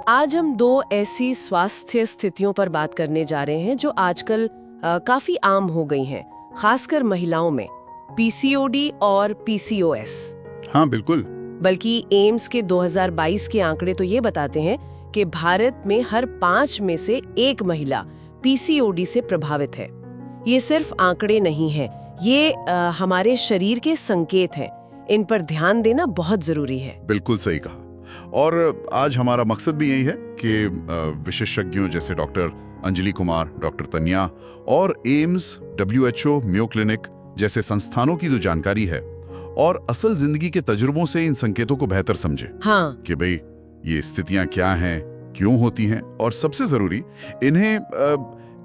आज हम दो ऐसी स्वास्थ्य स्थितियों पर बात करने जा रहे हैं जो आजकल काफी आम हो गई हैं, खासकर महिलाओं में, पीसीओडी और पीसीओएस। हाँ बिल्कुल। बल्कि एम्स के 2022 के आंकड़े तो ये बताते हैं कि भारत में हर 5 में से 1 महिला पीसीओडी से प्रभावित है। ये सिर्फ आंकड़े नहीं हैं, ये हमारे शरीर के संकेत हैं। इन पर ध्यान देना बहुत जरूरी है। बिल्कुल सही कहा। और आज हमारा मकसद भी यही है कि विशेषज्ञों जैसे डॉक्टर अंजलि कुमार, डॉक्टर तन्या और एम्स, WHO, मेयो क्लिनिक जैसे संस्थानों की जो जानकारी है और असल जिंदगी के तजुर्बों से इन संकेतों को बेहतर समझे। हाँ। कि भाई ये स्थितियां क्या हैं, क्यों होती हैं और सबसे जरूरी इन्हें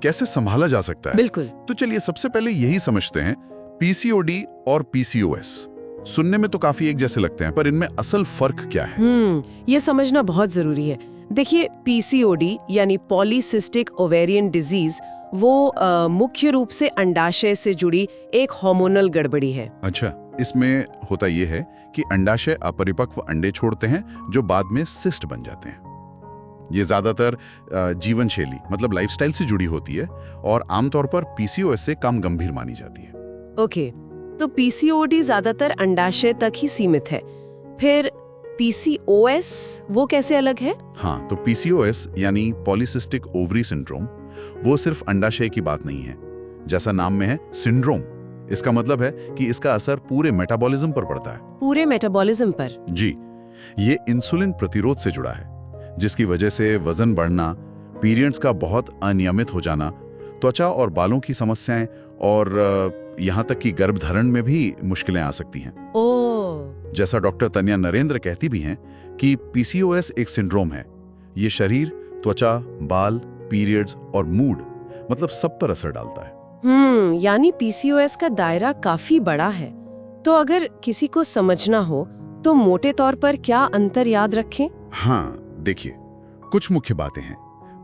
कैसे संभाला जा सकता है। बिल्कुल। तो चलिए सबसे पहले यही समझते हैं, पीसीओडी और पीसीओएस सुनने में तो काफी एक जैसे लगते हैं, पर इनमें असल फर्क क्या है? ये समझना बहुत जरूरी है। देखिए, पीसीओडी यानी पॉलीसिस्टिक ओवेरियन डिजीज वो मुख्य रूप से अंडाशय से जुड़ी एक हार्मोनल गड़बड़ी है। अच्छा, इसमें होता ये है कि अंडाशय अपरिपक्व अंडे छोड़ते हैं जो बाद में सिस्ट बन जाते हैं। ये ज्यादातर जीवन शैली मतलब लाइफस्टाइल से जुड़ी होती है और आमतौर पर पीसीओएस से कम गंभीर मानी जाती है। ओके, तो पीसीओडी ज्यादातर अंडाशय तक ही सीमित है। फिर पीसीओएस वो कैसे अलग है? हाँ, तो पीसीओएस यानी पॉलीसिस्टिक ओवरी सिंड्रोम वो सिर्फ अंडाशय की बात नहीं है। जैसा नाम में है सिंड्रोम, इसका मतलब है कि इसका असर पूरे मेटाबॉलिज्म पर पड़ता है। पूरे मेटाबॉलिज्म पर? जी, ये इंसुलिन प्रतिरोध से जुड़ा है, जिसकी वजह से वजन बढ़ना, पीरियड्स का बहुत अनियमित हो जाना, त्वचा और बालों की समस्याएं और यहाँ तक कि गर्भधारण में भी मुश्किलें आ सकती हैं। ओह। जैसा डॉक्टर तन्या नरेंद्र कहती भी हैं कि पीसीओएस एक सिंड्रोम है। ये शरीर, त्वचा, बाल, पीरियड्स और मूड मतलब सब पर असर डालता है। यानी पीसीओएस का दायरा काफी बड़ा है। तो अगर किसी को समझना हो तो मोटे तौर पर क्या अंतर याद रखें? हाँ, देखिए, कुछ मुख्य बातें हैं।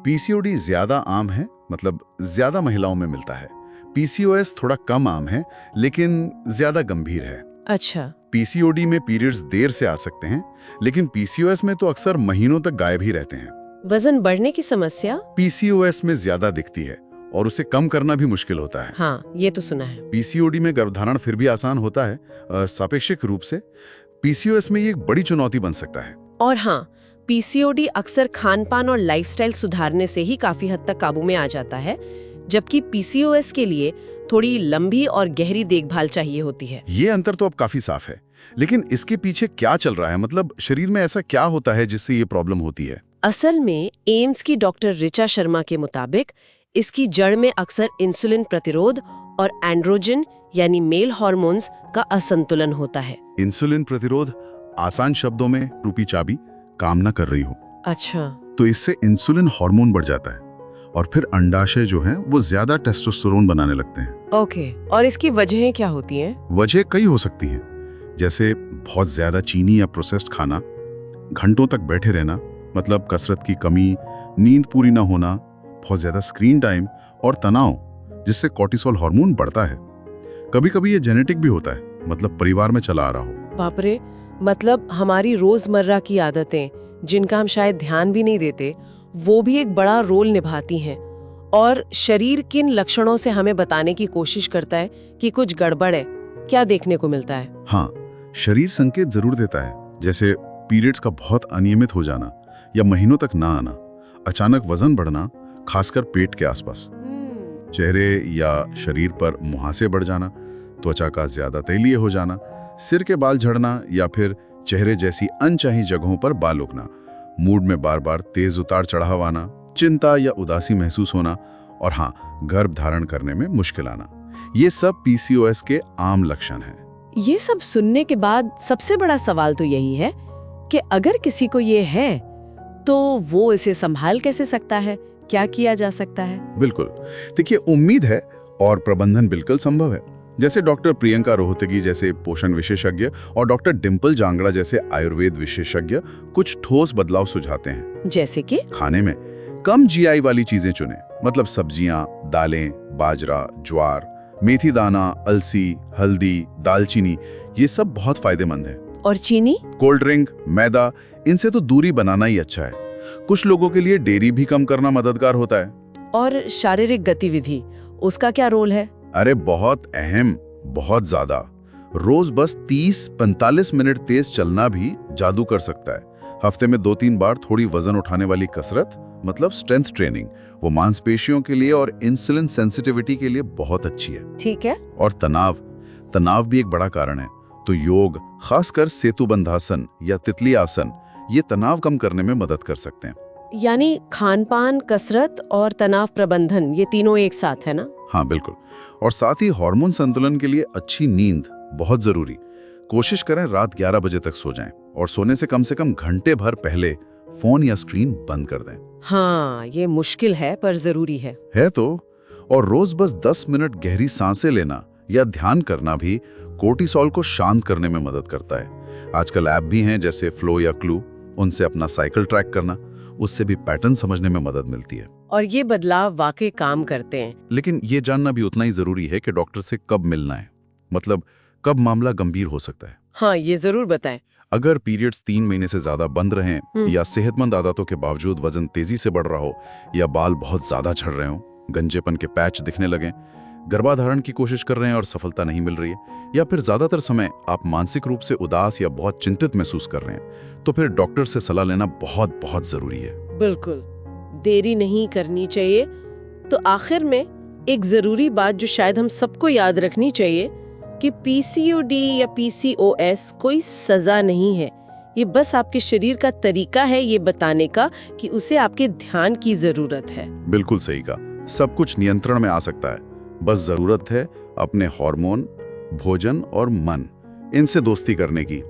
पीसीओडी ज्यादा आम है, मतलब ज्यादा महिलाओं में मिलता है। पीसीओएस थोड़ा कम आम है लेकिन ज्यादा गंभीर है। अच्छा। पीसीओडी में पीरियड्स देर से आ सकते हैं, लेकिन पीसीओएस में तो अक्सर महीनों तक गायब ही रहते हैं। वजन बढ़ने की समस्या पीसीओएस में ज्यादा दिखती है और उसे कम करना भी मुश्किल होता है। हाँ, ये तो सुना है। पीसीओडी में गर्भधारण फिर भी आसान होता है सापेक्षिक रूप से। पीसीओएस में ये एक बड़ी चुनौती बन सकता है। और हाँ, पीसीओडी अक्सर खानपान और लाइफस्टाइल सुधारने से ही काफी हद तक काबू में आ जाता है, जबकि पीसीओएस के लिए थोड़ी लंबी और गहरी देखभाल चाहिए होती है। ये अंतर तो अब काफी साफ है, लेकिन इसके पीछे क्या चल रहा है? मतलब शरीर में ऐसा क्या होता है जिससे ये प्रॉब्लम होती है? असल में एम्स की डॉक्टर ऋचा शर्मा के मुताबिक इसकी जड़ में अक्सर इंसुलिन प्रतिरोध और एंड्रोजन यानी मेल हार्मोन्स का असंतुलन होता है। इंसुलिन प्रतिरोध, आसान शब्दों में रूपी चाबी काम न कर रही हो। अच्छा। तो इससे इंसुलिन हार्मोन बढ़ जाता है और फिर अंडाशय जो है वो ज्यादा टेस्टोस्टेरोन बनाने लगते हैं। ओके, और इसकी वजहें क्या होती हैं? वजह कई हो सकती हैं, जैसे बहुत ज्यादा चीनी या प्रोसेस्ड खाना, घंटों तक बैठे रहना मतलब कसरत की कमी, नींद पूरी ना होना, बहुत ज्यादा स्क्रीन टाइम और तनाव जिससे कॉर्टिसोल हार्मोन बढ़ता है। कभी कभी ये जेनेटिक भी होता है, मतलब परिवार में चला आ रहा हो। बाप रे, मतलब हमारी रोजमर्रा की आदतें जिनका हम शायद ध्यान भी नहीं देते, वो भी एक बड़ा रोल निभाती हैं। और शरीर किन लक्षणों से हमें बताने की कोशिश करता है कि कुछ गड़बड़ है, क्या देखने को मिलता है? हाँ, शरीर संकेत जरूर देता है, जैसे पीरियड्स का बहुत अनियमित हो जाना या महीनों तक ना आना, अचानक वजन बढ़ना खासकर पेट के आसपास, चेहरे या शरीर पर मुहासे बढ़ जाना, त्वचा का ज्यादा तैलीय हो जाना, सिर के बाल झड़ना या फिर चेहरे जैसी अनचाही जगहों पर बाल उगना, मूड में बार बार तेज उतार चढ़ाव आना, चिंता या उदासी महसूस होना और हाँ, गर्भ धारण करने में मुश्किल आना, ये सब पीसीओएस के आम लक्षण हैं। ये सब सुनने के बाद सबसे बड़ा सवाल तो यही है कि अगर किसी को ये है तो वो इसे संभाल कैसे सकता है, क्या किया जा सकता है? बिल्कुल, देखिए, उम्मीद है और प्रबंधन बिल्कुल संभव है। जैसे डॉक्टर प्रियंका रोहतगी जैसे पोषण विशेषज्ञ और डॉक्टर डिम्पल जांगड़ा जैसे आयुर्वेद विशेषज्ञ कुछ ठोस बदलाव सुझाते हैं। जैसे कि खाने में कम जीआई वाली चीजें चुनें, मतलब सब्जियां, दालें, बाजरा, ज्वार, मेथी दाना, अलसी, हल्दी, दालचीनी, ये सब बहुत फायदेमंद है। और चीनी, कोल्ड ड्रिंक, मैदा, इनसे तो दूरी बनाना ही अच्छा है। कुछ लोगों के लिए डेयरी भी कम करना मददगार होता है। और शारीरिक गतिविधि, उसका क्या रोल है? अरे बहुत अहम, बहुत ज्यादा। रोज बस 30-45 मिनट तेज चलना भी जादू कर सकता है। हफ्ते में 2-3 बार थोड़ी वजन उठाने वाली कसरत, मतलब स्ट्रेंथ ट्रेनिंग, वो मांसपेशियों के लिए और इंसुलिन सेंसिटिविटी के लिए बहुत अच्छी है। ठीक है। और तनाव भी एक बड़ा कारण है। तो योग, खासकर सेतुबंधासन या तितली आसन, ये तनाव कम करने में मदद कर सकते हैं। यानी खान-पान, कसरत और तनाव प्रबंधन, ये तीनों एक साथ है ना? हाँ बिल्कुल। और साथ ही हार्मोन संतुलन के लिए अच्छी नींद बहुत जरूरी। कोशिश करें रात 11 बजे तक सो जाएं और सोने से कम घंटे भर पहले फोन या स्क्रीन बंद कर दें। हाँ, ये मुश्किल है पर जरूरी है तो। और रोज बस 10 मिनट गहरी सांसें लेना या ध्यान करना भी कोर्टिसोल को शांत करने में मदद करता है। आजकल ऐप भी हैं जैसे फ्लो या क्लू, उनसे अपना साइकिल ट्रैक करना, उससे भी पैटर्न समझने में मदद मिलती है। और ये बदलाव वाकई काम करते हैं। लेकिन ये जानना भी उतना ही जरूरी है कि डॉक्टर से कब मिलना है, मतलब कब मामला गंभीर हो सकता है। हाँ, ये जरूर बताएं। अगर पीरियड्स 3 महीने से ज्यादा बंद रहें या सेहतमंद आदतों के बावजूद वजन तेजी से बढ़ रहा हो या बाल बहुत ज्यादा झड़ रहे हो, गंजेपन के पैच दिखने लगे, गर्भाधारण की कोशिश कर रहे हैं और सफलता नहीं मिल रही है, या फिर ज्यादातर समय आप मानसिक रूप से उदास या बहुत चिंतित महसूस कर रहे हैं, तो फिर डॉक्टर से सलाह लेना बहुत बहुत जरूरी है। बिल्कुल, देरी नहीं करनी चाहिए। तो आखिर में एक जरूरी बात जो शायद हम सबको याद रखनी चाहिए कि पीसीओडी या पीसीओएस कोई सजा नहीं है। ये बस आपके शरीर का तरीका है ये बताने का कि उसे आपके ध्यान की जरूरत है। बिल्कुल सही कहा। सब कुछ नियंत्रण में आ सकता है, बस जरूरत है अपने हार्मोन, भोजन और मन, इनसे दोस्ती करने की।